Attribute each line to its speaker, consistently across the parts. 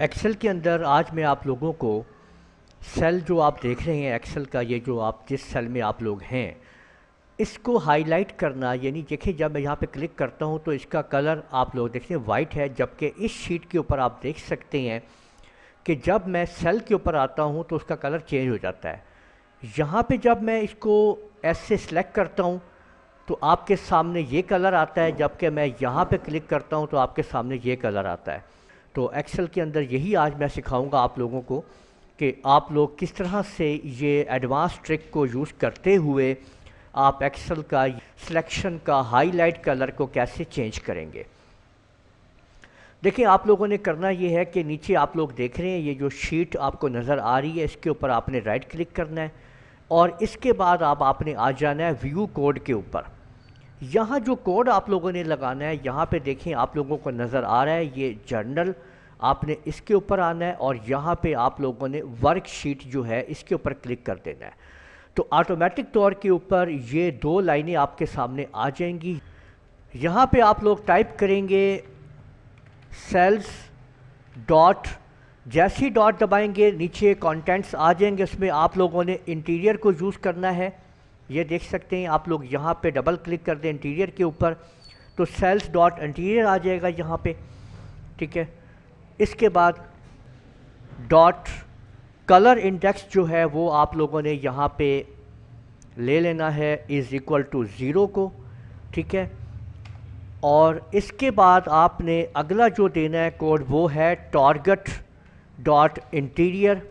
Speaker 1: Excel के अंदर आज मैं आप लोगों को सेल जो आप देख रहे हैं एक्सेल का, ये जो आप जिस सेल में आप लोग हैं इसको हाईलाइट करना, यानी देखिए जब मैं यहाँ पे क्लिक करता हूँ तो इसका कलर आप लोग देखिए वाइट है, जबकि इस शीट के ऊपर आप देख सकते हैं कि जब मैं सेल के ऊपर आता हूँ तो उसका कलर चेंज हो जाता है। यहाँ पे जब मैं इसको ऐसे सिलेक्ट करता हूँ तो आपके सामने ये कलर आता है, जबकि मैं यहाँ पे क्लिक करता हूँ तो आपके सामने ये कलर आता है। तो एक्सेल के अंदर यही आज मैं सिखाऊंगा आप लोगों को कि आप लोग किस तरह से ये एडवांस ट्रिक को यूज़ करते हुए आप एक्सेल का सिलेक्शन का हाईलाइट कलर को कैसे चेंज करेंगे। देखिए आप लोगों ने करना ये है कि नीचे आप लोग देख रहे हैं ये जो शीट आपको नज़र आ रही है, इसके ऊपर आपने राइट क्लिक करना है और इसके बाद आपने आ जाना है व्यू कोड के ऊपर। यहाँ जो कोड आप लोगों ने लगाना है, यहाँ पे देखें आप लोगों को नज़र आ रहा है ये जर्नल, आपने इसके ऊपर आना है और यहाँ पे आप लोगों ने वर्कशीट जो है इसके ऊपर क्लिक कर देना है। तो ऑटोमेटिक तौर के ऊपर ये दो लाइनें आपके सामने आ जाएंगी। यहाँ पे आप लोग टाइप करेंगे सेल्स डॉट, जैसे ही डॉट दबाएंगे नीचे कंटेंट्स आ जाएंगे, उसमें आप लोगों ने इंटीरियर को यूज़ करना है। ये देख सकते हैं आप लोग यहाँ पे डबल क्लिक कर दें इंटीरियर के ऊपर तो सेल्स डॉट इंटीरियर आ जाएगा यहाँ पे, ठीक है। इसके बाद डॉट कलर इंडेक्स जो है वो आप लोगों ने यहाँ पे ले लेना है इज़ इक्वल टू 0 को, ठीक है। और इसके बाद आपने अगला जो देना है कोड वो है target dot interior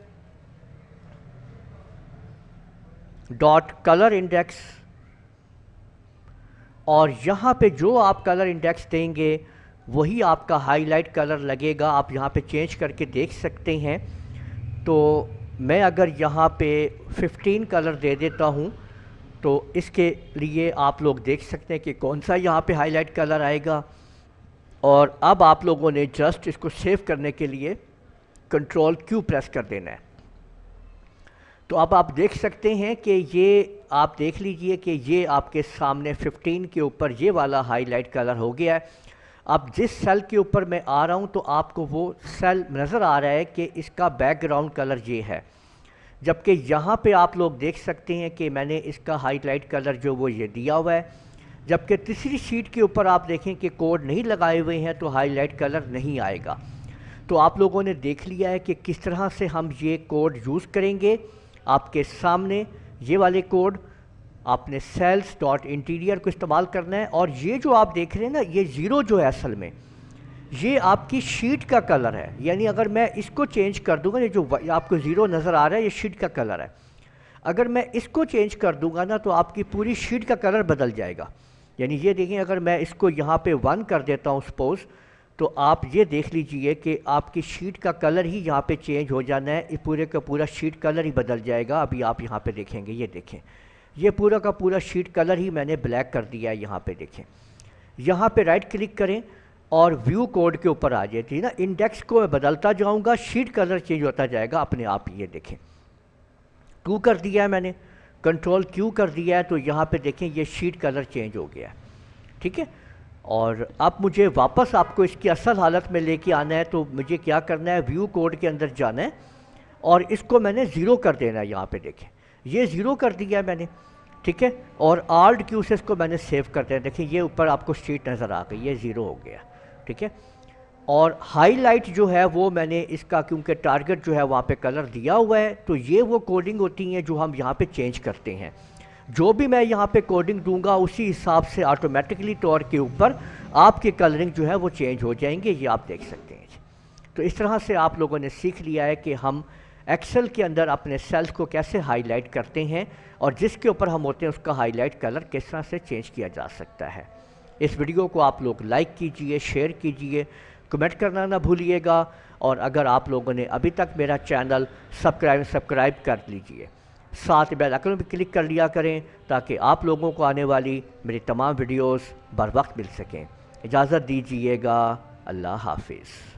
Speaker 1: dot colour index, और यहाँ पे जो आप कलर इंडेक्स देंगे वही आपका हाईलाइट कलर लगेगा। आप यहाँ पे चेंज करके देख सकते हैं। तो मैं अगर यहाँ पे 15 कलर दे देता हूँ तो इसके लिए आप लोग देख सकते हैं कि कौन सा यहाँ पे हाईलाइट कलर आएगा। और अब आप लोगों ने जस्ट इसको सेव करने के लिए कंट्रोल क्यू प्रेस कर देना है। तो अब आप देख सकते हैं कि ये आप देख लीजिए कि ये आपके सामने 15 के ऊपर ये वाला हाईलाइट कलर हो गया है। अब जिस सेल के ऊपर मैं आ रहा हूँ तो आपको वो सेल नज़र आ रहा है कि इसका बैकग्राउंड कलर ये है, जबकि यहाँ पे आप लोग देख सकते हैं कि मैंने इसका हाईलाइट कलर जो वो ये दिया हुआ है। जबकि तीसरी शीट के ऊपर आप देखें कि कोड नहीं लगाए हुए हैं तो हाईलाइट कलर नहीं आएगा। तो आप लोगों ने देख लिया है कि किस तरह से हम ये कोड यूज़ करेंगे। आपके सामने ये वाले कोड आपने सेल्स डॉट इंटीरियर को इस्तेमाल करना है और ये जो आप देख रहे हैं ना ये ज़ीरो जो है असल में ये आपकी शीट का कलर है। यानी अगर मैं इसको चेंज कर दूंगा, ये जो आपको ज़ीरो नज़र आ रहा है ये शीट का कलर है। अगर मैं इसको चेंज कर दूंगा ना तो आपकी पूरी शीट का कलर बदल जाएगा। यानी ये देखें अगर मैं इसको यहाँ पे 1 कर देता हूँ सपोज़, तो आप ये देख लीजिए कि आपकी शीट का कलर ही यहाँ पे चेंज हो जाना है, ये पूरे का पूरा शीट कलर ही बदल जाएगा। अभी आप यहाँ पे देखेंगे, ये देखें ये पूरा का पूरा शीट कलर ही मैंने ब्लैक कर दिया है। यहाँ पे देखें, यहाँ पे राइट क्लिक करें और व्यू कोड के ऊपर आ जाती ना, इंडेक्स को मैं बदलता जाऊँगा, शीट कलर चेंज होता जाएगा अपने आप। ये देखें 2 कर दिया है मैंने, कंट्रोल क्यू कर दिया है, तो यहाँ पे देखें ये शीट कलर चेंज हो गया है, ठीक है। और अब मुझे वापस आपको इसकी असल हालत में लेके आना है तो मुझे क्या करना है, व्यू कोड के अंदर जाना है और इसको मैंने 0 कर देना है। यहाँ पे देखें ये 0 कर दिया है मैंने, ठीक है। और आल्ट क्यू से इसको मैंने सेव कर दिया। देखिए ये ऊपर आपको शीट नज़र आ गई, ये 0 हो गया, ठीक है। और हाईलाइट जो है वो मैंने इसका, क्योंकि टारगेट जो है वहाँ पे कलर दिया हुआ है, तो ये वो कोडिंग होती हैं जो हम यहाँ पे चेंज करते हैं। जो भी मैं यहाँ पे कोडिंग दूंगा उसी हिसाब से ऑटोमेटिकली तौर के ऊपर आपकी कलरिंग जो है वो चेंज हो जाएंगे। ये आप देख सकते हैं। तो इस तरह से आप लोगों ने सीख लिया है कि हम एक्सेल के अंदर अपने सेल्स को कैसे हाईलाइट करते हैं और जिसके ऊपर हम होते हैं उसका हाईलाइट कलर किस तरह से चेंज किया जा सकता है। इस वीडियो को आप लोग लाइक कीजिए, शेयर कीजिए, कमेंट करना ना भूलिएगा। और अगर आप लोगों ने अभी तक मेरा चैनल सब्सक्राइब कर लीजिए, साथ बेल आइकन पर क्लिक कर लिया करें ताकि आप लोगों को आने वाली मेरी तमाम वीडियोस बर वक्त मिल सकें। इजाज़त दीजिएगा, अल्लाह हाफिज़।